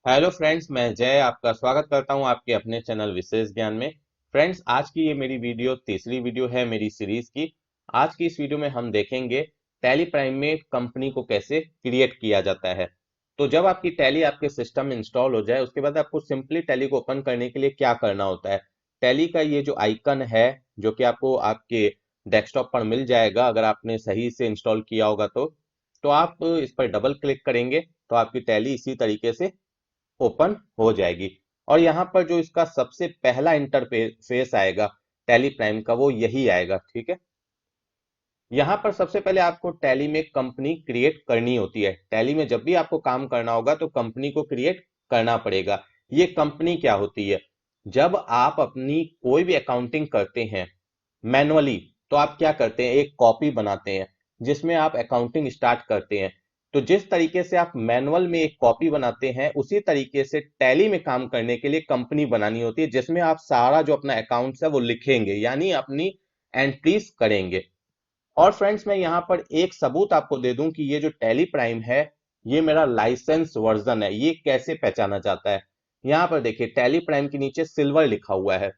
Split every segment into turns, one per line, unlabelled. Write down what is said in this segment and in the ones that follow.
Hello friends, मैं जय आपका स्वागत करता हूं आपके अपने चैनल विशेष ज्ञान में। फ्रेंड्स, आज की ये मेरी वीडियो तीसरी वीडियो है मेरी सीरीज की। आज की इस वीडियो में हम देखेंगे टैली प्राइम में कंपनी को कैसे क्रिएट किया जाता है। तो जब आपकी टैली आपके सिस्टम में इंस्टॉल हो जाए उसके बाद आपको सिंपली टैली को ओपन करने के लिए क्या करना होता है। टैली का ये जो आइकन है जो कि आपको आपके डेस्कटॉप पर मिल जाएगा अगर आपने सही से इंस्टॉल किया होगा तो आप इस पर डबल क्लिक करेंगे तो आपकी टैली इसी तरीके से ओपन हो जाएगी। और यहाँ पर जो इसका सबसे पहला इंटरफेस आएगा टैली प्राइम का वो यही आएगा। ठीक है, यहाँ पर सबसे पहले आपको टैली में कंपनी क्रिएट करनी होती है। टैली में जब भी आपको काम करना होगा तो कंपनी को क्रिएट करना पड़ेगा। ये कंपनी क्या होती है? जब आप अपनी कोई भी अकाउंटिंग करते हैं मैनुअली तो आप क्या करते हैं, एक कॉपी बनाते हैं जिसमें आप अकाउंटिंग स्टार्ट करते हैं। तो जिस तरीके से आप मैनुअल में एक कॉपी बनाते हैं उसी तरीके से टैली में काम करने के लिए कंपनी बनानी होती है जिसमें आप सारा जो अपना अकाउंट्स है वो लिखेंगे, यानी अपनी एंट्रीज करेंगे। और फ्रेंड्स, मैं यहाँ पर एक सबूत आपको दे दूं कि ये जो टैली प्राइम है ये मेरा लाइसेंस वर्जन है। ये कैसे पहचाना जाता है? यहाँ पर देखिए टैली प्राइम के नीचे सिल्वर लिखा हुआ है।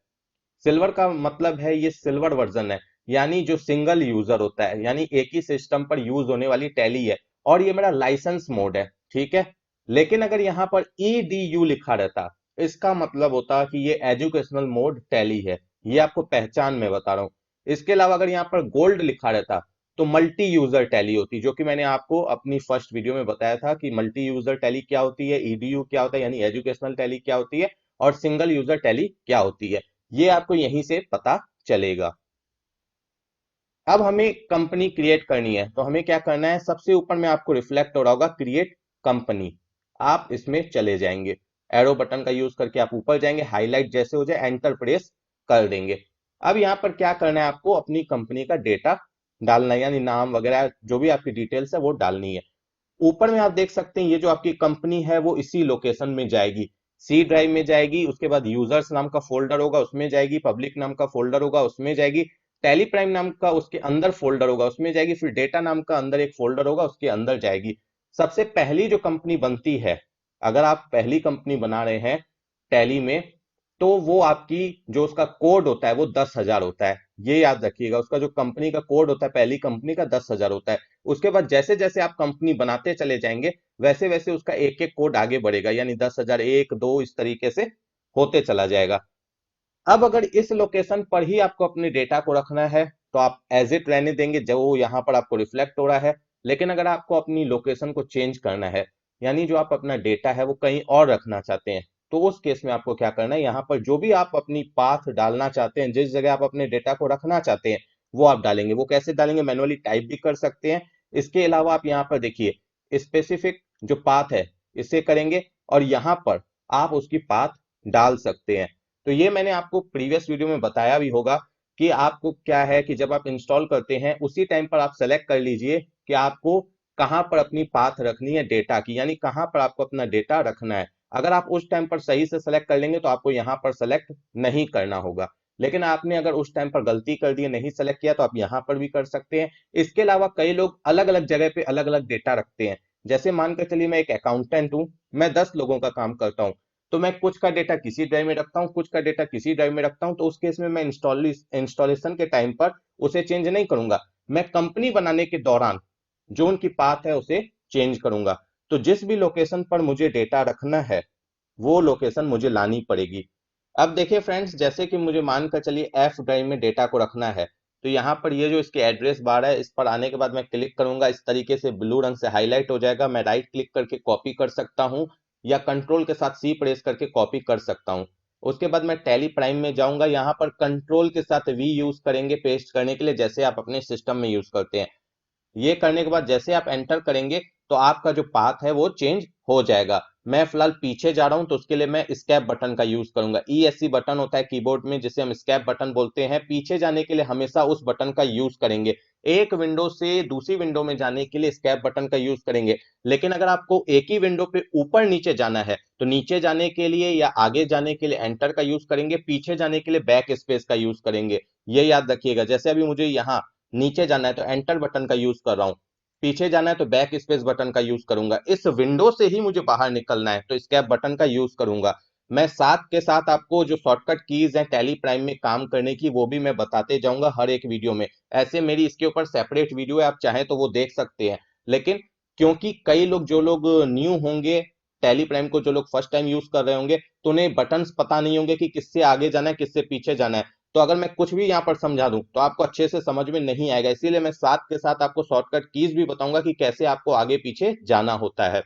सिल्वर का मतलब है ये सिल्वर वर्जन है, यानी जो सिंगल यूजर होता है, यानी एक ही सिस्टम पर यूज होने वाली टैली है। और ये मेरा लाइसेंस मोड है। ठीक है, लेकिन अगर यहाँ पर EDU लिखा रहता इसका मतलब होता कि ये एजुकेशनल मोड टैली है। ये आपको पहचान में बता रहा हूँ। इसके अलावा अगर यहाँ पर गोल्ड लिखा रहता तो मल्टी यूजर टैली होती, जो कि मैंने आपको अपनी फर्स्ट वीडियो में बताया था कि मल्टी यूजर टैली क्या होती है, EDU क्या होता है यानी एजुकेशनल टैली क्या होती है, और सिंगल यूजर टैली क्या होती है। ये आपको यहीं से पता चलेगा। अब हमें कंपनी क्रिएट करनी है तो हमें क्या करना है, सबसे ऊपर में आपको रिफ्लेक्ट हो रहा होगा क्रिएट कंपनी। आप इसमें चले जाएंगे, एरो बटन का यूज करके आप ऊपर जाएंगे, हाईलाइट जैसे हो जाए एंटर प्रेस कर देंगे। अब यहाँ पर क्या करना है, आपको अपनी कंपनी का डेटा डालना है, यानी नाम वगैरह जो भी आपकी डिटेल्स है वो डालनी है। ऊपर में आप देख सकते हैं ये जो आपकी कंपनी है वो इसी लोकेशन में जाएगी, सी ड्राइव में जाएगी। उसके बाद यूजर्स नाम का फोल्डर होगा उसमें जाएगी, पब्लिक नाम का फोल्डर होगा उसमें जाएगी, टैली प्राइम नाम का उसके अंदर फोल्डर होगा उसमें जाएगी, फिर डेटा नाम का अंदर एक फोल्डर होगा उसके अंदर जाएगी। सबसे पहली जो कंपनी बनती है, अगर आप पहली कंपनी बना रहे हैं टैली में, तो वो आपकी जो उसका कोड होता है वो 10,000 होता है। ये याद रखिएगा, उसका जो कंपनी का कोड होता है पहली कंपनी का 10,000 होता है। उसके बाद जैसे जैसे आप कंपनी बनाते चले जाएंगे वैसे वैसे उसका एक एक कोड आगे बढ़ेगा, यानी 10,000 एक दो इस तरीके से होते चला जाएगा। अब अगर इस लोकेशन पर ही आपको अपने डेटा को रखना है तो आप एज इट रहने देंगे जो यहाँ पर आपको रिफ्लेक्ट हो रहा है। लेकिन अगर आपको अपनी लोकेशन को चेंज करना है, यानी जो आप अपना डेटा है वो कहीं और रखना चाहते हैं, तो उस केस में आपको क्या करना है, यहाँ पर जो भी आप अपनी पाथ डालना चाहते हैं, जिस जगह आप अपने डेटा को रखना चाहते हैं वो आप डालेंगे। वो कैसे डालेंगे, मैनुअली टाइप भी कर सकते हैं। इसके अलावा आप यहाँ पर देखिए स्पेसिफिक जो पाथ है इसे करेंगे और यहाँ पर आप उसकी पाथ डाल सकते हैं। तो ये मैंने आपको प्रीवियस वीडियो में बताया भी होगा कि आपको क्या है कि जब आप इंस्टॉल करते हैं उसी टाइम पर आप सेलेक्ट कर लीजिए कि आपको कहां पर अपनी पाथ रखनी है डेटा की, यानी कहां पर आपको अपना डेटा रखना है। अगर आप उस टाइम पर सही से सेलेक्ट कर लेंगे तो आपको यहां पर सेलेक्ट नहीं करना होगा। लेकिन आपने अगर उस टाइम पर गलती कर दी, नहीं सेलेक्ट किया, तो आप यहां पर भी कर सकते हैं। इसके अलावा कई लोग अलग अलग जगह पे अलग अलग डेटा रखते हैं। जैसे मानकर चलिए मैं एक अकाउंटेंट हूं, मैं 10 लोगों का काम करता हूं, तो मैं कुछ का डेटा किसी ड्राइव में रखता हूँ, कुछ का डेटा किसी ड्राइव में रखता हूँ। तो उस केस में मैं इंस्टॉलेशन के टाइम पर उसे चेंज नहीं करूंगा, मैं कंपनी बनाने के दौरान जो उनकी पाथ है उसे चेंज करूंगा। तो जिस भी लोकेशन पर मुझे डेटा रखना है वो लोकेशन मुझे लानी पड़ेगी। अब देखिए फ्रेंड्स, जैसे कि मुझे मानकर चलिए एफ ड्राइव में डेटा को रखना है, तो यहाँ पर ये जो इसके एड्रेस बार है इस पर आने के बाद मैं क्लिक करूंगा, इस तरीके से ब्लू रंग से हाईलाइट हो जाएगा। मैं राइट क्लिक करके कॉपी कर सकता हूँ या कंट्रोल के साथ सी प्रेस करके कॉपी कर सकता हूँ। उसके बाद मैं टैली प्राइम में जाऊंगा, यहाँ पर कंट्रोल के साथ वी यूज करेंगे पेस्ट करने के लिए, जैसे आप अपने सिस्टम में यूज करते हैं। ये करने के बाद जैसे आप एंटर करेंगे तो आपका जो पाथ है वो चेंज हो जाएगा। मैं फिलहाल पीछे जा रहा हूं तो उसके लिए मैं स्केप बटन का यूज करूंगा। ESC बटन होता है कीबोर्ड में जिसे हम स्केप बटन बोलते हैं। पीछे जाने के लिए हमेशा उस बटन का यूज करेंगे, एक विंडो से दूसरी विंडो में जाने के लिए स्केप बटन का यूज करेंगे। लेकिन अगर आपको एक ही विंडो पे ऊपर नीचे जाना है तो नीचे जाने के लिए या आगे जाने के लिए एंटर का यूज करेंगे, पीछे जाने के लिए बैक स्पेस का यूज करेंगे। ये याद रखिएगा। जैसे अभी मुझे यहाँ नीचे जाना है तो एंटर बटन का यूज कर रहा हूं, पीछे जाना है तो बैक स्पेस बटन का यूज करूंगा, इस विंडो से ही मुझे बाहर निकलना है तो स्केप बटन का यूज करूंगा। मैं साथ के साथ आपको जो शॉर्टकट कीज हैं टैली प्राइम में काम करने की वो भी मैं बताते जाऊंगा हर एक वीडियो में। ऐसे मेरी इसके ऊपर सेपरेट वीडियो है, आप चाहें तो वो देख सकते हैं। लेकिन क्योंकि कई लोग जो लोग न्यू होंगे टैली प्राइम को, जो लोग फर्स्ट टाइम यूज कर रहे होंगे, तो उन्हें बटन्स पता नहीं होंगे कि किससे आगे जाना है किससे पीछे जाना है। तो अगर मैं कुछ भी यहाँ पर समझा दूं तो आपको अच्छे से समझ में नहीं आएगा, इसीलिए मैं साथ के साथ आपको शॉर्टकट कीज भी बताऊंगा कि कैसे आपको आगे पीछे जाना होता है।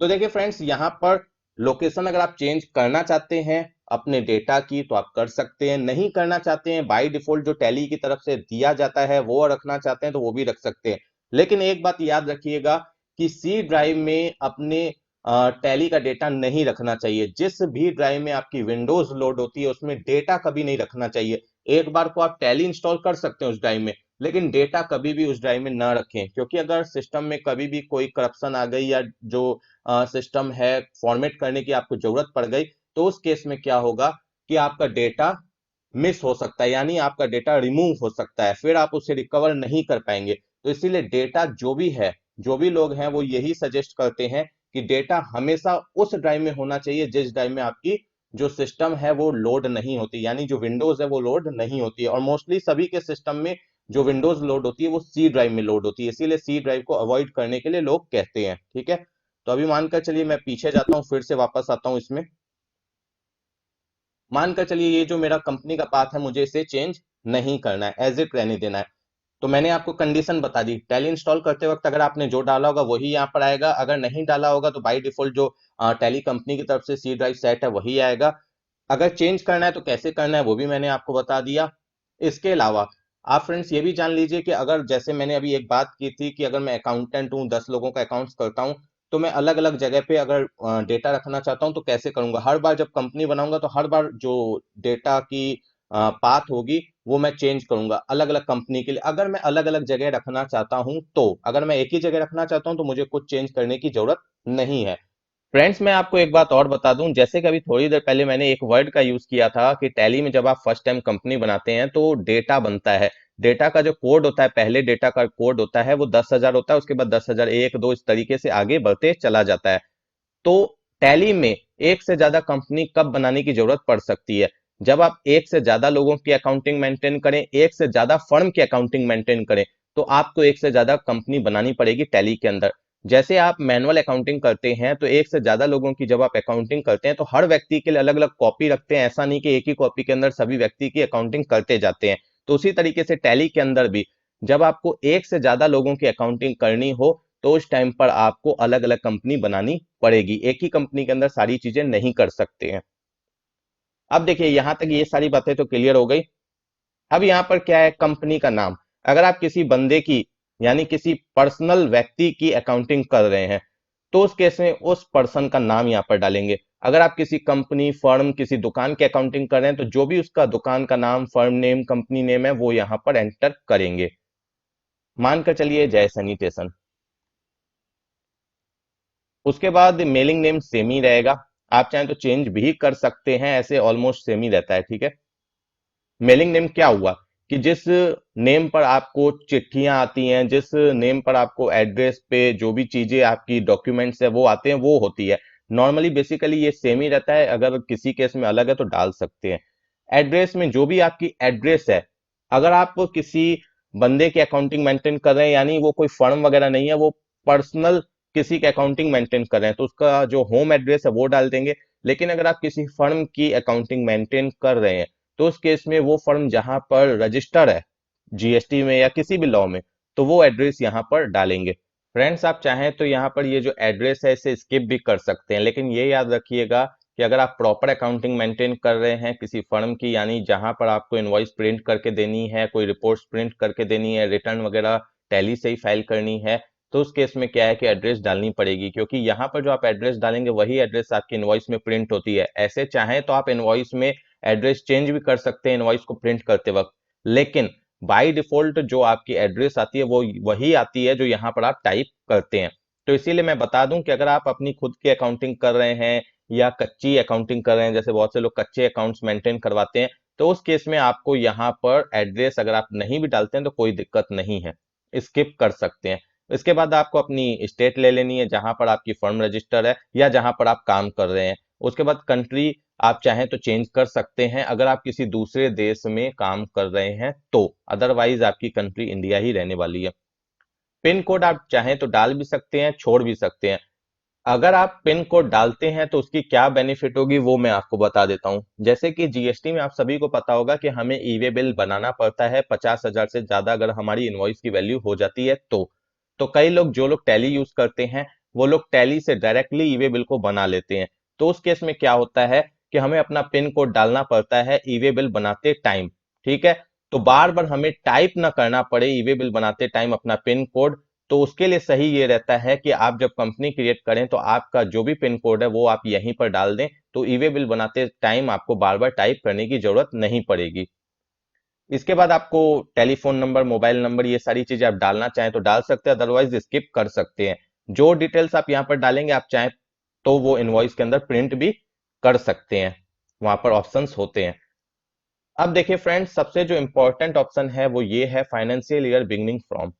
तो देखिए फ्रेंड्स, यहाँ पर लोकेशन अगर आप चेंज करना चाहते हैं अपने डेटा की तो आप कर सकते हैं, नहीं करना चाहते हैं बाय डिफॉल्ट जो टैली की तरफ से दिया जाता है वो रखना चाहते हैं तो वो भी रख सकते हैं। लेकिन एक बात याद रखिएगा कि सी ड्राइव में अपने टैली का डेटा नहीं रखना चाहिए। जिस भी ड्राइव में आपकी विंडोज लोड होती है उसमें डेटा कभी नहीं रखना चाहिए। एक बार को आप टैली इंस्टॉल कर सकते हैं उस ड्राइव में, लेकिन डेटा कभी भी उस ड्राइव में ना रखें, क्योंकि अगर सिस्टम में कभी भी कोई करप्शन आ गई या जो सिस्टम है फॉर्मेट करने की आपको जरूरत पड़ गई, तो उस केस में क्या होगा कि आपका डेटा मिस हो सकता है, यानी आपका डेटा रिमूव हो सकता है, फिर आप उसे रिकवर नहीं कर पाएंगे। तो इसीलिए डेटा जो भी है, जो भी लोग हैं वो यही सजेस्ट करते हैं कि डेटा हमेशा उस ड्राइव में होना चाहिए जिस ड्राइव में आपकी जो सिस्टम है वो लोड नहीं होती, यानी जो विंडोज है वो लोड नहीं होती है। और मोस्टली सभी के सिस्टम में जो विंडोज लोड होती है वो सी ड्राइव में लोड होती है, इसीलिए सी ड्राइव को अवॉइड करने के लिए लोग कहते हैं। ठीक है, तो अभी मानकर चलिए मैं पीछे जाता हूँ, फिर से वापस आता हूँ इसमें। मानकर चलिए ये जो मेरा कंपनी का पाथ है मुझे इसे चेंज नहीं करना है, एज इट रहने देना है। तो मैंने आपको कंडीशन बता दी, टैली इंस्टॉल करते वक्त अगर आपने जो डाला होगा वही यहाँ पर आएगा, अगर नहीं डाला होगा तो बाय डिफॉल्ट जो टैली कंपनी की तरफ से सी ड्राइव सेट है वही आएगा। अगर चेंज करना है तो कैसे करना है वो भी मैंने आपको बता दिया। इसके अलावा आप फ्रेंड्स ये भी जान लीजिए कि अगर जैसे मैंने अभी एक बात की थी कि अगर मैं अकाउंटेंट हूँ 10 लोगों का अकाउंट्स करता हूँ, तो मैं अलग अलग जगह पे अगर डेटा रखना चाहता हूँ तो कैसे करूंगा। हर बार जब कंपनी बनाऊंगा तो हर बार जो डेटा की पाथ होगी वो मैं चेंज करूंगा अलग अलग कंपनी के लिए। अगर मैं अलग अलग जगह रखना चाहता हूं, तो अगर मैं एक ही जगह रखना चाहता हूं तो मुझे कुछ चेंज करने की जरूरत नहीं है। फ्रेंड्स मैं आपको एक बात और बता दूं, जैसे कि अभी थोड़ी देर पहले मैंने एक वर्ड का यूज किया था कि टैली में जब आप फर्स्ट टाइम कंपनी बनाते हैं तो डेटा बनता है। डेटा का जो कोड होता है, पहले डेटा का कोड होता है वो 10,000 होता है, उसके बाद 10,000 1 2 इस तरीके से आगे बढ़ते चला जाता है। तो टैली में एक से ज्यादा कंपनी कब बनाने की जरूरत पड़ सकती है? जब आप एक से ज्यादा लोगों की अकाउंटिंग मेंटेन करें, एक से ज्यादा फर्म की अकाउंटिंग मेंटेन करें, तो आपको एक से ज्यादा कंपनी बनानी पड़ेगी टैली के अंदर। जैसे आप मैनुअल अकाउंटिंग करते हैं तो एक से ज्यादा लोगों की जब आप अकाउंटिंग करते हैं तो हर व्यक्ति के लिए अलग अलग कॉपी रखते हैं, ऐसा नहीं कि एक ही कॉपी के अंदर सभी व्यक्ति की अकाउंटिंग करते जाते हैं। तो उसी तरीके से टैली के अंदर भी जब आपको एक से ज्यादा लोगों की अकाउंटिंग करनी हो तो उस टाइम पर आपको अलग अलग कंपनी बनानी पड़ेगी, एक ही कंपनी के अंदर सारी चीजें नहीं कर सकते हैं। अब देखिए यहां तक ये सारी बातें तो क्लियर हो गई। अब यहाँ पर क्या है, कंपनी का नाम। अगर आप किसी बंदे की यानी किसी पर्सनल व्यक्ति की अकाउंटिंग कर रहे हैं तो उस केस में उस पर्सन का नाम यहाँ पर डालेंगे। अगर आप किसी कंपनी फर्म किसी दुकान की अकाउंटिंग कर रहे हैं तो जो भी उसका दुकान का नाम, फर्म नेम, कंपनी नेम है वो यहाँ पर एंटर करेंगे। मानकर चलिए जय सैनिटेशन। उसके बाद मेलिंग नेम सेम ही रहेगा, आप चाहें तो चेंज भी कर सकते हैं, ऐसे ऑलमोस्ट सेम ही रहता है। ठीक है, मेलिंग नेम क्या हुआ कि जिस नेम पर आपको चिट्ठियां आती हैं, जिस नेम पर आपको एड्रेस पे जो भी चीजें आपकी डॉक्यूमेंट्स है वो आते हैं वो होती है। नॉर्मली बेसिकली ये सेम ही रहता है, अगर किसी केस में अलग है तो डाल सकते हैं। एड्रेस में जो भी आपकी एड्रेस है, अगर आप किसी बंदे की अकाउंटिंग मेंटेन कर रहे हैं यानी वो कोई फर्म वगैरह नहीं है, वो पर्सनल किसी की अकाउंटिंग मेंटेन कर रहे हैं तो उसका जो होम एड्रेस है वो डाल देंगे। लेकिन अगर आप किसी फर्म की अकाउंटिंग मेंटेन कर रहे हैं तो उस केस में वो फर्म जहां पर रजिस्टर है जीएसटी में या किसी भी लॉ में, तो वो एड्रेस यहाँ पर डालेंगे। फ्रेंड्स आप चाहें तो यहाँ पर ये जो एड्रेस है इसे स्किप भी कर सकते हैं, लेकिन ये याद रखिएगा कि अगर आप प्रॉपर अकाउंटिंग मेंटेन कर रहे हैं किसी फर्म की, यानी जहां पर आपको इनवॉइस प्रिंट करके देनी है, कोई रिपोर्ट्स प्रिंट करके देनी है, रिटर्न वगैरह टैली से ही फाइल करनी है, तो उस केस में क्या है कि एड्रेस डालनी पड़ेगी, क्योंकि यहाँ पर जो आप एड्रेस डालेंगे वही एड्रेस आपकी इनवॉइस में प्रिंट होती है। ऐसे चाहें तो आप इनवॉइस में एड्रेस चेंज भी कर सकते हैं इनवॉइस को प्रिंट करते वक्त, लेकिन बाय डिफॉल्ट जो आपकी एड्रेस आती है वो वही आती है जो यहाँ पर आप टाइप करते हैं। तो इसीलिए मैं बता दूं कि अगर आप अपनी खुद की अकाउंटिंग कर रहे हैं या कच्ची अकाउंटिंग कर रहे हैं, जैसे बहुत से लोग कच्चे अकाउंट्स मेंटेन करवाते हैं, तो उस केस में आपको यहाँ पर एड्रेस अगर आप नहीं भी डालते हैं तो कोई दिक्कत नहीं है। स्किप कर सकते हैं। इसके बाद आपको अपनी स्टेट ले लेनी है जहां पर आपकी फर्म रजिस्टर है या जहां पर आप काम कर रहे हैं। उसके बाद कंट्री आप चाहें तो चेंज कर सकते हैं अगर आप किसी दूसरे देश में काम कर रहे हैं तो, अदरवाइज आपकी कंट्री इंडिया ही रहने वाली है। पिन कोड आप चाहें तो डाल भी सकते हैं, छोड़ भी सकते हैं। अगर आप पिन कोड डालते हैं तो उसकी क्या बेनिफिट होगी वो मैं आपको बता देता हूं। जैसे कि जीएसटी में आप सभी को पता होगा कि हमें ई वे बिल बनाना पड़ता है 50,000 से ज्यादा अगर हमारी इनवॉइस की वैल्यू हो जाती है तो कई लोग जो लोग टैली यूज करते हैं वो लोग टैली से डायरेक्टली ई वे बिल को बना लेते हैं। तो उस केस में क्या होता है कि हमें अपना पिन कोड डालना पड़ता है ई वे बिल बनाते टाइम। ठीक है, तो बार बार हमें टाइप ना करना पड़े ई वे बिल बनाते टाइम अपना पिन कोड। तो उसके लिए सही ये रहता है कि आप जब कंपनी क्रिएट करें तो आपका जो भी पिन कोड है वो आप यहीं पर डाल दें, तो ई वे बिल बनाते टाइम आपको बार बार टाइप करने की जरूरत नहीं पड़ेगी। इसके बाद आपको टेलीफोन नंबर, मोबाइल नंबर, ये सारी चीजें आप डालना चाहें तो डाल सकते हैं, अदरवाइज स्किप कर सकते हैं। जो डिटेल्स आप यहाँ पर डालेंगे आप चाहें तो वो इनवॉइस के अंदर प्रिंट भी कर सकते हैं, वहां पर ऑप्शंस होते हैं। अब देखिए फ्रेंड्स, सबसे जो इंपॉर्टेंट ऑप्शन है वो ये है फाइनेंशियल ईयर बिगनिंग फ्रॉम,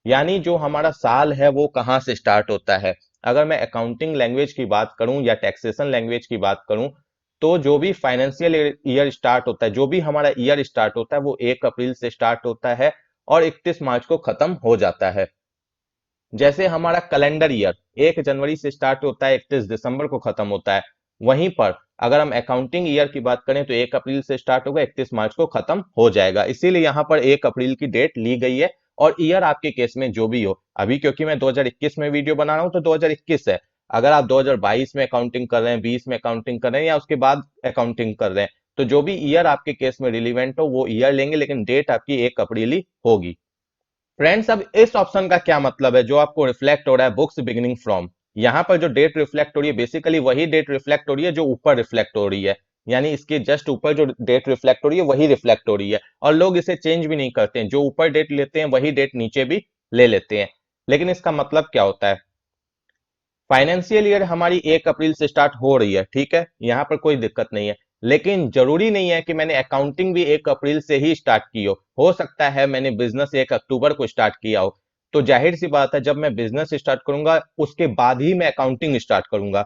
यानी जो हमारा साल है वो कहाँ से स्टार्ट होता है। अगर मैं अकाउंटिंग लैंग्वेज की बात करूं या टैक्सेशन लैंग्वेज की बात करूं तो जो भी फाइनेंशियल ईयर स्टार्ट होता है, जो भी हमारा ईयर स्टार्ट होता है वो 1 अप्रैल से स्टार्ट होता है और 31 मार्च को खत्म हो जाता है। जैसे हमारा कैलेंडर ईयर 1 जनवरी से स्टार्ट होता है, 31 दिसंबर को खत्म होता है। वहीं पर अगर हम अकाउंटिंग ईयर की बात करें तो 1 अप्रैल से स्टार्ट होगा, 31 मार्च को खत्म हो जाएगा। इसीलिए यहाँ पर 1 अप्रैल की डेट ली गई है। और ईयर आपके केस में जो भी हो, अभी क्योंकि मैं 2021 में वीडियो बना रहा हूं तो 2021 है। अगर आप 2022 में अकाउंटिंग कर रहे हैं, 20 में अकाउंटिंग कर रहे हैं या उसके बाद अकाउंटिंग कर रहे हैं, तो जो भी ईयर आपके केस में रिलीवेंट हो वो ईयर लेंगे, लेकिन डेट आपकी 1 अप्रैल ही होगी। फ्रेंड्स, अब इस ऑप्शन का क्या मतलब है जो आपको रिफ्लेक्ट हो रहा है बुक्स बिगिनिंग फ्रॉम। यहां पर जो डेट रिफ्लेक्ट हो रही है बेसिकली वही डेट रिफ्लेक्ट हो रही है जो ऊपर रिफ्लेक्ट हो रही है, यानी इसके जस्ट ऊपर जो डेट रिफ्लेक्ट हो रही है वही रिफ्लेक्ट हो रही है और लोग इसे चेंज भी नहीं करते हैं, जो ऊपर डेट लेते हैं वही डेट नीचे भी ले लेते हैं। लेकिन इसका मतलब क्या होता है, फाइनेंशियल ईयर हमारी 1 अप्रैल से स्टार्ट हो रही है, ठीक है, यहाँ पर कोई दिक्कत नहीं है। लेकिन जरूरी नहीं है कि मैंने अकाउंटिंग भी 1 अप्रैल से ही स्टार्ट की हो सकता है मैंने बिजनेस 1 अक्टूबर को स्टार्ट किया हो। तो जाहिर सी बात है जब मैं बिजनेस स्टार्ट करूंगा उसके बाद ही मैं अकाउंटिंग स्टार्ट करूंगा।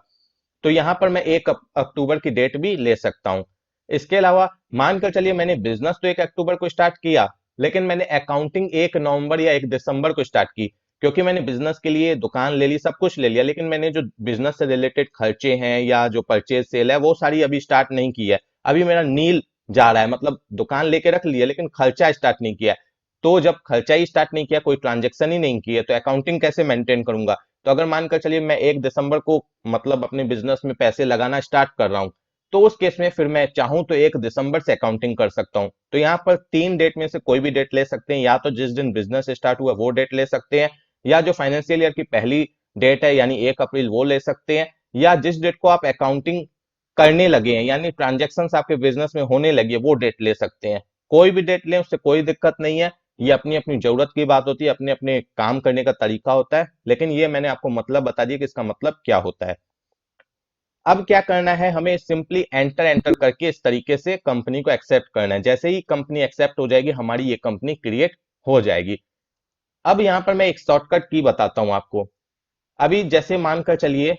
तो यहां पर मैं 1 अक्टूबर की डेट भी ले सकता हूं। इसके अलावा मानकर चलिए मैंने बिजनेस तो 1 अक्टूबर को स्टार्ट किया, लेकिन मैंने अकाउंटिंग 1 नवंबर या 1 दिसंबर को स्टार्ट की, क्योंकि मैंने बिजनेस के लिए दुकान ले ली, सब कुछ ले लिया, लेकिन मैंने जो बिजनेस से रिलेटेड खर्चे हैं या जो परचेज सेल है वो सारी अभी स्टार्ट नहीं की है। अभी मेरा नील जा रहा है, मतलब दुकान लेके रख लिया लेकिन खर्चा स्टार्ट नहीं किया है। तो जब खर्चा ही स्टार्ट नहीं किया, कोई ट्रांजेक्शन ही नहीं किया, तो अकाउंटिंग कैसे मेंटेन करूंगा। तो अगर मानकर चलिए मैं 1 दिसंबर को मतलब अपने बिजनेस में पैसे लगाना स्टार्ट कर रहा हूं, तो उस केस में फिर मैं चाहूं तो 1 दिसंबर से अकाउंटिंग कर सकता हूं। तो यहाँ पर 3 डेट में से कोई भी डेट ले सकते हैं, या तो जिस दिन बिजनेस स्टार्ट हुआ वो डेट ले सकते हैं, या जो फाइनेंशियल ईयर की पहली डेट है यानी 1 अप्रैल वो ले सकते हैं, या जिस डेट को आप अकाउंटिंग करने लगे हैं यानी ट्रांजेक्शन आपके बिजनेस में होने लगी है वो डेट ले सकते हैं। कोई भी डेट लें उससे कोई दिक्कत नहीं है, ये अपनी अपनी जरूरत की बात होती है, अपने अपने काम करने का तरीका होता है, लेकिन ये मैंने आपको मतलब बता दिया कि इसका मतलब क्या होता है। अब क्या करना है, हमें सिंपली एंटर एंटर करके इस तरीके से कंपनी को एक्सेप्ट करना है। जैसे ही कंपनी एक्सेप्ट हो जाएगी हमारी ये कंपनी क्रिएट हो जाएगी। अब यहां पर मैं एक शॉर्टकट की बताता हूं आपको। अभी जैसे मानकर चलिए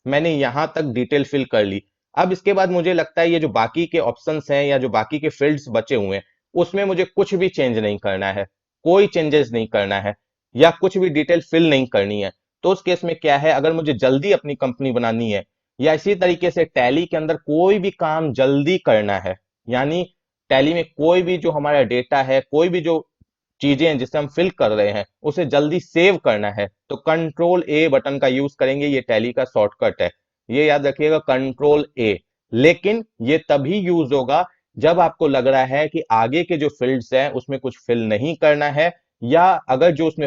मैंने यहां तक डिटेल फिल कर ली। अब इसके बाद मुझे लगता है ये जो बाकी के ऑप्शंस हैं या जो बाकी के फील्ड्स बचे हुए हैं उसमें मुझे कुछ भी चेंज नहीं करना है, कोई चेंजेस नहीं करना है या कुछ भी डिटेल फिल नहीं करनी है। तो उस केस में क्या है, अगर मुझे जल्दी अपनी कंपनी बनानी है या इसी तरीके से टैली के अंदर कोई भी काम जल्दी करना है, यानी टैली में कोई भी जो हमारा डेटा है, कोई भी जो चीजें हैं जिसे हम फिल कर रहे हैं उसे जल्दी सेव करना है, तो कंट्रोल ए बटन का यूज करेंगे। ये टैली का शॉर्टकट है, ये याद रखिएगा, कंट्रोल ए। लेकिन ये तभी यूज होगा जब आपको लग रहा है कि आगे के जो फील्ड्स हैं उसमें कुछ फिल नहीं करना है, या अगर जो उसमें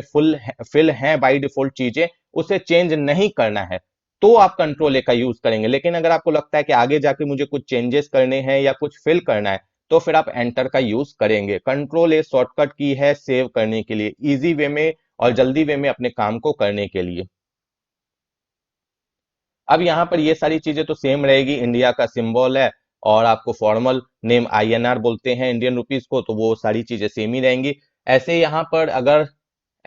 फिल है बाय डिफॉल्ट चीजें उसे चेंज नहीं करना है, तो आप कंट्रोल ए का यूज करेंगे। लेकिन अगर आपको लगता है कि आगे जाके मुझे कुछ चेंजेस करने हैं या कुछ फिल करना है तो फिर आप एंटर का यूज करेंगे। कंट्रोल ए शॉर्टकट की है सेव करने के लिए, इजी वे में और जल्दी वे में अपने काम को करने के लिए। अब यहाँ पर ये सारी चीजें तो सेम रहेगी, इंडिया का सिंबल है और आपको फॉर्मल नेम आईएनआर बोलते हैं इंडियन रुपीस को, तो वो सारी चीजें सेम ही रहेंगी। ऐसे यहाँ पर अगर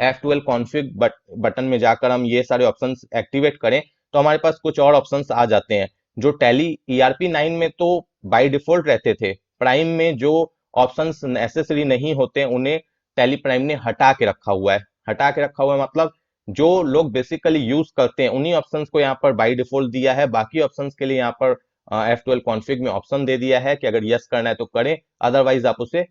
F12 कॉन्फ़िग बटन में जाकर हम ये सारे ऑप्शंस एक्टिवेट करें तो हमारे पास कुछ और ऑप्शंस आ जाते हैं जो टैली ERP9 में तो बाय डिफॉल्ट रहते थे। प्राइम में जो ऑप्शंस नेसेसरी नहीं होते उन्हें टैली प्राइम ने हटा के रखा हुआ है। हटा के रखा हुआ है मतलब जो लोग बेसिकली यूज करते हैं उन्हीं ऑप्शंस को यहाँ पर बाय डिफॉल्ट दिया है। बाकी ऑप्शंस के लिए यहाँ पर F12 कॉन्फ़िग में ऑप्शन दे दिया है कि अगर यस करना है तो करें, अदरवाइज आप उसे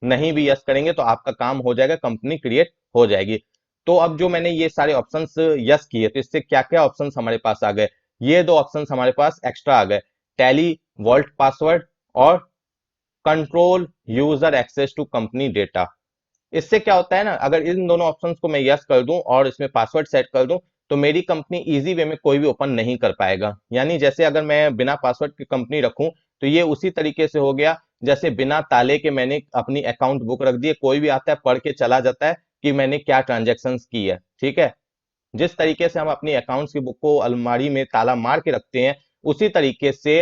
नहीं भी यस करेंगे तो आपका काम हो जाएगा, कंपनी क्रिएट हो जाएगी। तो अब जो मैंने ये सारे ऑप्शंस यस किए तो इससे क्या क्या ऑप्शंस हमारे पास आ गए, ये दो ऑप्शंस हमारे पास एक्स्ट्रा आ गए, टैली वॉल्ट पासवर्ड और control user access to company data. इससे क्या होता है ना, अगर इन दोनों ऑप्शंस को मैं यस कर दूं और इसमें पासवर्ड सेट कर दूं तो मेरी कंपनी इजी वे में कोई भी ओपन नहीं कर पाएगा। यानी जैसे अगर मैं बिना पासवर्ड की कंपनी रखूं तो ये उसी तरीके से हो गया जैसे बिना ताले के मैंने अपनी अकाउंट बुक रख दी है, कोई भी आता है पढ़ के चला जाता है कि मैंने क्या ट्रांजेक्शन्स की है। ठीक है, जिस तरीके से हम अपनी अकाउंट्स की बुक को अलमारी में ताला मार के रखते हैं उसी तरीके से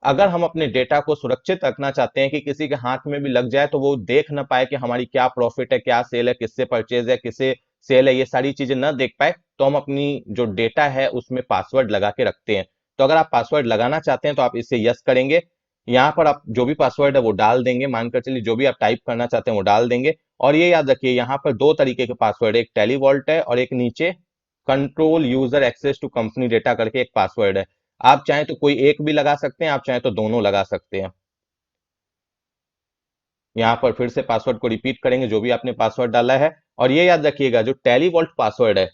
अगर हम अपने डेटा को सुरक्षित रखना चाहते हैं कि किसी के हाथ में भी लग जाए तो वो देख ना पाए कि हमारी क्या प्रॉफिट है, क्या सेल है, किससे परचेज है, किससे सेल है, ये सारी चीजें ना देख पाए, तो हम अपनी जो डेटा है उसमें पासवर्ड लगा के रखते हैं। तो अगर आप पासवर्ड लगाना चाहते हैं तो आप इसे यस करेंगे। यहाँ पर आप जो भी पासवर्ड है वो डाल देंगे, मानकर चलिए जो भी आप टाइप करना चाहते हैं वो डाल देंगे। और ये याद रखिए यहाँ पर दो तरीके के पासवर्ड, एक टेलीवॉल्ट है और एक नीचे control user access to company data करके एक पासवर्ड है। आप चाहें तो कोई एक भी लगा सकते हैं, आप चाहें तो दोनों लगा सकते हैं। यहाँ पर फिर से पासवर्ड को रिपीट करेंगे जो भी आपने पासवर्ड डाला है। और ये याद रखिएगा जो टेलीवॉल्ट पासवर्ड है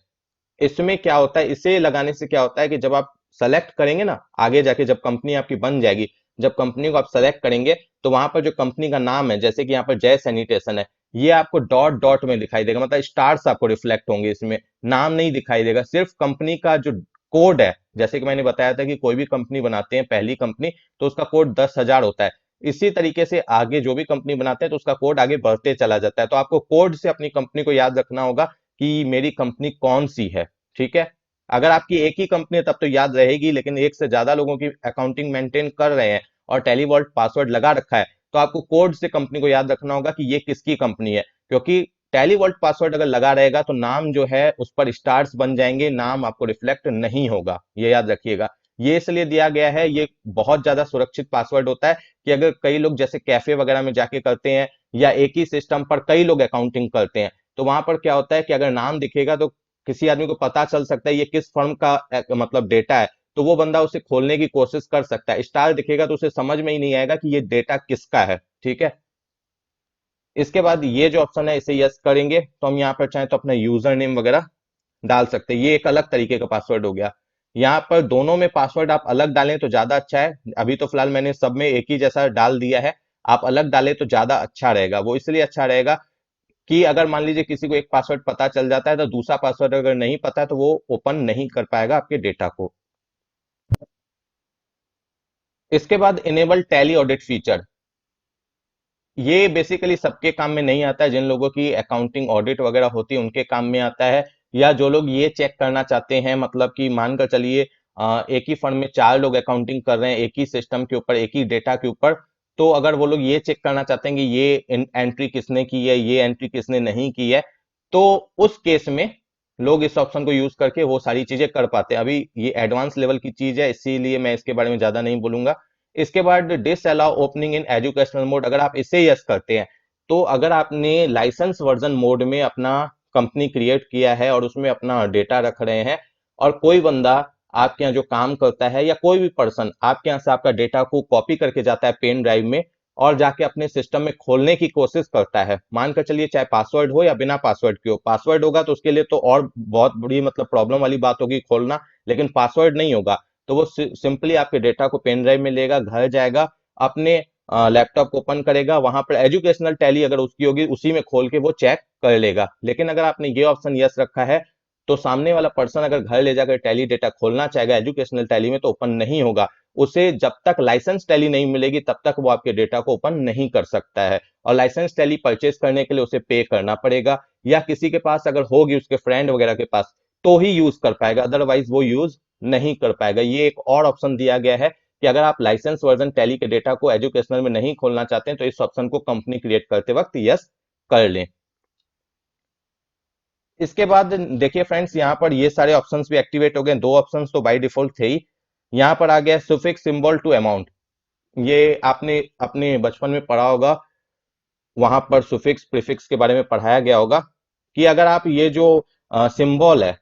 इसमें क्या होता है, इसे लगाने से क्या होता है कि जब आप सेलेक्ट करेंगे ना आगे जाके जब कंपनी आपकी बन जाएगी, जब कंपनी को आप सेलेक्ट करेंगे तो वहां पर जो कंपनी का नाम है जैसे कि यहाँ पर जय सैनिटेशन है, ये आपको डॉट डॉट में दिखाई देगा, मतलब स्टार्स आपको रिफ्लेक्ट होंगे, इसमें नाम नहीं दिखाई देगा, सिर्फ कंपनी का जो कोड है। जैसे कि मैंने बताया था कि कोई भी कंपनी बनाते हैं पहली कंपनी तो उसका कोड 10,000 होता है। इसी तरीके से आगे जो भी कंपनी बनाते हैं तो उसका कोड आगे बढ़ते चला जाता है। तो आपको कोड से अपनी कंपनी को याद रखना होगा कि मेरी कंपनी कौन सी है। ठीक है, अगर आपकी एक ही कंपनी है तब तो याद रहेगी, लेकिन एक से ज्यादा लोगों की अकाउंटिंग मेंटेन कर रहे हैं और टेलीवॉल्ट पासवर्ड लगा रखा है तो आपको कोड से कंपनी को याद रखना होगा कि ये किसकी कंपनी है। क्योंकि टेलीवॉल्ट पासवर्ड अगर लगा रहेगा तो नाम जो है उस पर स्टार्स बन जाएंगे, नाम आपको रिफ्लेक्ट नहीं होगा, ये याद रखिएगा। ये इसलिए दिया गया है, ये बहुत ज्यादा सुरक्षित पासवर्ड होता है कि अगर कई लोग जैसे कैफे वगैरह में जाके करते हैं या एक ही सिस्टम पर कई लोग अकाउंटिंग करते हैं तो वहां पर क्या होता है कि अगर नाम दिखेगा तो किसी आदमी को पता चल सकता है ये किस फर्म का मतलब डेटा है, तो वो बंदा उसे खोलने की कोशिश कर सकता है। स्टार दिखेगा तो उसे समझ में ही नहीं आएगा कि ये डेटा किसका है। ठीक है, इसके बाद ये जो ऑप्शन है इसे यस करेंगे तो हम यहाँ पर चाहें तो अपना यूजर नेम वगैरह डाल सकते हैं, ये एक अलग तरीके का पासवर्ड हो गया। यहाँ पर दोनों में पासवर्ड आप अलग डालें तो ज्यादा अच्छा है, अभी तो फिलहाल मैंने सब में एक ही जैसा डाल दिया है। आप अलग डालें तो ज्यादा अच्छा रहेगा, वो इसलिए अच्छा रहेगा कि अगर मान लीजिए किसी को एक पासवर्ड पता चल जाता है तो दूसरा पासवर्ड अगर नहीं पता है तो वो ओपन नहीं कर पाएगा आपके डेटा को। इसके बाद इनेबल टैली ऑडिट फीचर, ये बेसिकली सबके काम में नहीं आता है, जिन लोगों की अकाउंटिंग ऑडिट वगैरह होती है उनके काम में आता है, या जो लोग ये चेक करना चाहते हैं, मतलब कि मानकर चलिए एक ही फर्म में चार लोग अकाउंटिंग कर रहे हैं एक ही सिस्टम के ऊपर एक ही डेटा के ऊपर, तो अगर वो लोग ये चेक करना चाहते हैं कि ये एंट्री किसने की है ये एंट्री किसने नहीं की है, तो उस केस में लोग इस ऑप्शन को यूज करके वो सारी चीजें कर पाते हैं। अभी ये एडवांस लेवल की चीज है इसीलिए मैं इसके बारे में ज्यादा नहीं बोलूंगा। इसके बाद disallow opening in educational mode, अगर आप इसे यस करते हैं तो अगर आपने लाइसेंस वर्जन मोड में अपना कंपनी क्रिएट किया है और उसमें अपना डेटा रख रहे हैं और कोई बंदा आपके यहाँ जो काम करता है या कोई भी पर्सन आपके यहाँ से आपका डेटा को कॉपी करके जाता है पेन ड्राइव में और जाके अपने सिस्टम में खोलने की कोशिश करता है, मानकर चलिए चाहे पासवर्ड हो या बिना पासवर्ड के हो, पासवर्ड होगा तो उसके लिए तो और बहुत बड़ी मतलब प्रॉब्लम वाली बात होगी खोलना, लेकिन पासवर्ड नहीं होगा तो वो सिंपली आपके डेटा को पेन ड्राइव में लेगा, घर जाएगा, अपने लैपटॉप को ओपन करेगा, वहां पर एजुकेशनल टैली अगर उसकी होगी उसी में खोल के वो चेक कर लेगा। लेकिन अगर आपने ये ऑप्शन यस रखा है तो सामने वाला पर्सन अगर घर ले जाकर टैली डेटा खोलना चाहेगा एजुकेशनल टैली में तो ओपन नहीं होगा, उसे जब तक लाइसेंस टैली नहीं मिलेगी तब तक वो आपके डेटा को ओपन नहीं कर सकता है। और लाइसेंस टैली परचेज करने के लिए उसे पे करना पड़ेगा या किसी के पास अगर होगी उसके फ्रेंड वगैरह के पास तो ही यूज कर पाएगा, अदरवाइज वो यूज नहीं कर पाएगा। ये एक और ऑप्शन दिया गया है कि अगर आप लाइसेंस वर्जन टैली के डेटा को एजुकेशनल में नहीं खोलना चाहते हैं तो इस ऑप्शन को कंपनी क्रिएट करते वक्त यस कर लें। इसके बाद देखिए फ्रेंड्स, यहाँ पर ये सारे ऑप्शंस भी एक्टिवेट हो गए। दो ऑप्शंस तो बाय डिफॉल्ट थे ही। यहाँ पर आ गया सुफिक्स सिंबल टू अमाउंट। ये आपने अपने बचपन में पढ़ा होगा, वहां पर सुफिक्स प्रीफिक्स के बारे में पढ़ाया गया होगा कि अगर आप ये जो सिंबल है,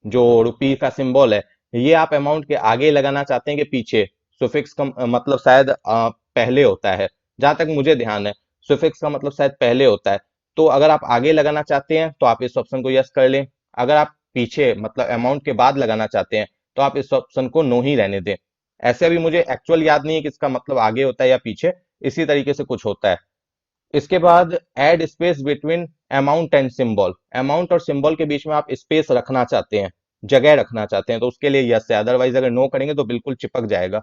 जो रुपी का सिंबल है, ये आप अमाउंट के आगे लगाना चाहते हैं कि पीछे। सुफिक्स का मतलब शायद पहले होता है, जहां तक मुझे ध्यान है सुफिक्स का मतलब शायद पहले होता है। तो अगर आप आगे लगाना चाहते हैं तो आप इस ऑप्शन को यस कर लें। अगर आप पीछे मतलब अमाउंट के बाद लगाना चाहते हैं तो आप इस ऑप्शन को नो ही रहने दें। ऐसे अभी मुझे एक्चुअल याद नहीं है कि इसका मतलब आगे होता है या पीछे, इसी तरीके से कुछ होता है। इसके बाद add space between amount and symbol. Amount और सिंबल के बीच में आप स्पेस रखना चाहते हैं, जगह रखना चाहते हैं, तो उसके लिए यस है। अदरवाइज अगर नो करेंगे तो बिल्कुल चिपक जाएगा।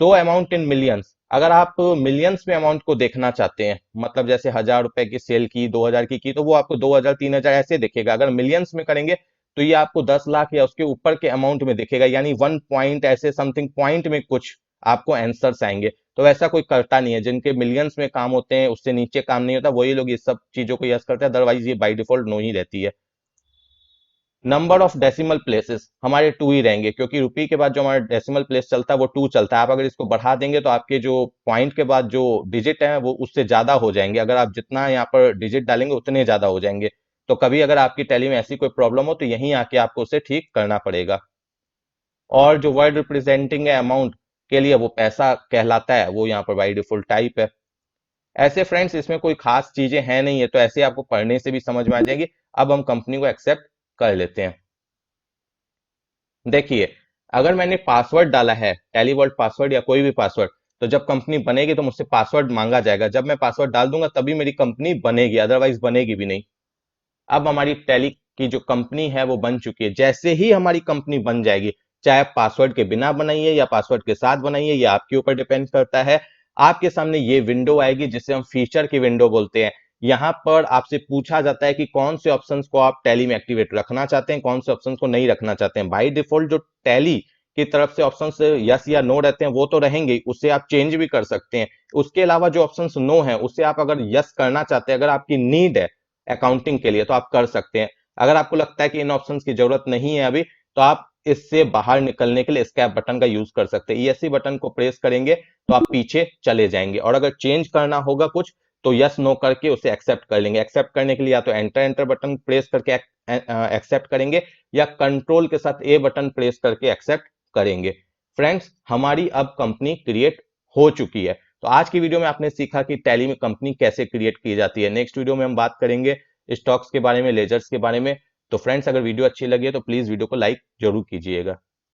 So amount in millions. अगर आप मिलियंस में अमाउंट को देखना चाहते हैं, मतलब जैसे 1,000 रुपए की सेल की, 2,000 की तो वो आपको 2,000 3,000 ऐसे दिखेगा। अगर मिलियंस में करेंगे तो ये आपको 10 लाख या उसके ऊपर के अमाउंट में दिखेगा, यानी 1 पॉइंट ऐसे समथिंग पॉइंट में कुछ आपको आंसर्स आएंगे। तो ऐसा कोई करता नहीं है, जिनके मिलियंस में काम होते हैं उससे नीचे काम नहीं होता, वही लोग ये सब चीजों को यस करते हैं। अदरवाइज ये बाई डिफॉल्ट नो ही रहती है। नंबर ऑफ डेसिमल प्लेसेस हमारे 2 ही रहेंगे, क्योंकि रुपी के बाद जो हमारा डेसिमल प्लेस चलता है वो 2 चलता है। आप अगर इसको बढ़ा देंगे तो आपके जो पॉइंट के बाद जो डिजिट है वो उससे ज्यादा हो जाएंगे। अगर आप जितना यहाँ पर डिजिट डालेंगे उतने ज्यादा हो जाएंगे। तो कभी अगर आपकी टैली में ऐसी कोई प्रॉब्लम हो तो यहीं आके आपको उसे ठीक करना पड़ेगा। और जो वर्ड रिप्रेजेंटिंग है अमाउंट के लिए, वो पैसा कहलाता है, वो यहाँ पर बाई डिफॉल्ट टाइप है। ऐसे फ्रेंड्स इसमें कोई खास चीजें हैं नहीं है, तो ऐसे आपको पढ़ने से भी समझ में आ जाएगी। अब हम कंपनी को एक्सेप्ट कर लेते हैं। देखिए, अगर मैंने पासवर्ड डाला है, टैली वर्ल्ड पासवर्ड या कोई भी पासवर्ड, तो जब कंपनी बनेगी तो मुझसे पासवर्ड मांगा जाएगा। जब मैं पासवर्ड डाल दूंगा तभी मेरी कंपनी बनेगी, अदरवाइज बनेगी भी नहीं। अब हमारी टैली की जो कंपनी है वो बन चुकी है। जैसे ही हमारी कंपनी बन जाएगी, चाहे आप पासवर्ड के बिना बनाइए या पासवर्ड के साथ बनाइए, ये आपके ऊपर डिपेंड करता है। आपके सामने ये विंडो आएगी जिसे हम फीचर की विंडो बोलते हैं। यहाँ पर आपसे पूछा जाता है कि कौन से ऑप्शंस को आप टैली में एक्टिवेट रखना चाहते हैं, कौन से ऑप्शंस को नहीं रखना चाहते हैं। बाई डिफॉल्ट जो टैली की तरफ से ऑप्शंस यस या नो रहते हैं वो तो रहेंगे, उससे आप चेंज भी कर सकते हैं। उसके अलावा जो ऑप्शंस नो है उससे आप अगर यस करना चाहते हैं, अगर आपकी नीड है अकाउंटिंग के लिए, तो आप कर सकते हैं। अगर आपको लगता है कि इन ऑप्शंस की जरूरत नहीं है अभी, तो आप इससे बाहर निकलने के लिए एस्केप बटन का यूज कर सकते हैं। ईएससी बटन को प्रेस करेंगे तो आप पीछे चले जाएंगे, और अगर चेंज करना होगा कुछ तो यस नो करके उसे एक्सेप्ट कर लेंगे। एक्सेप्ट करने के लिए या तो एंटर एंटर बटन प्रेस करके एक्सेप्ट करेंगे, या कंट्रोल के साथ ए बटन प्रेस करके एक्सेप्ट करेंगे। फ्रेंड्स, हमारी अब कंपनी क्रिएट हो चुकी है। तो आज की वीडियो में आपने सीखा कि टैली में कंपनी कैसे क्रिएट की जाती है। नेक्स्ट वीडियो में हम बात करेंगे स्टॉक्स के बारे में, लेजर्स के बारे में। तो फ्रेंड्स, अगर वीडियो अच्छी लगी है तो प्लीज वीडियो को लाइक जरूर कीजिएगा।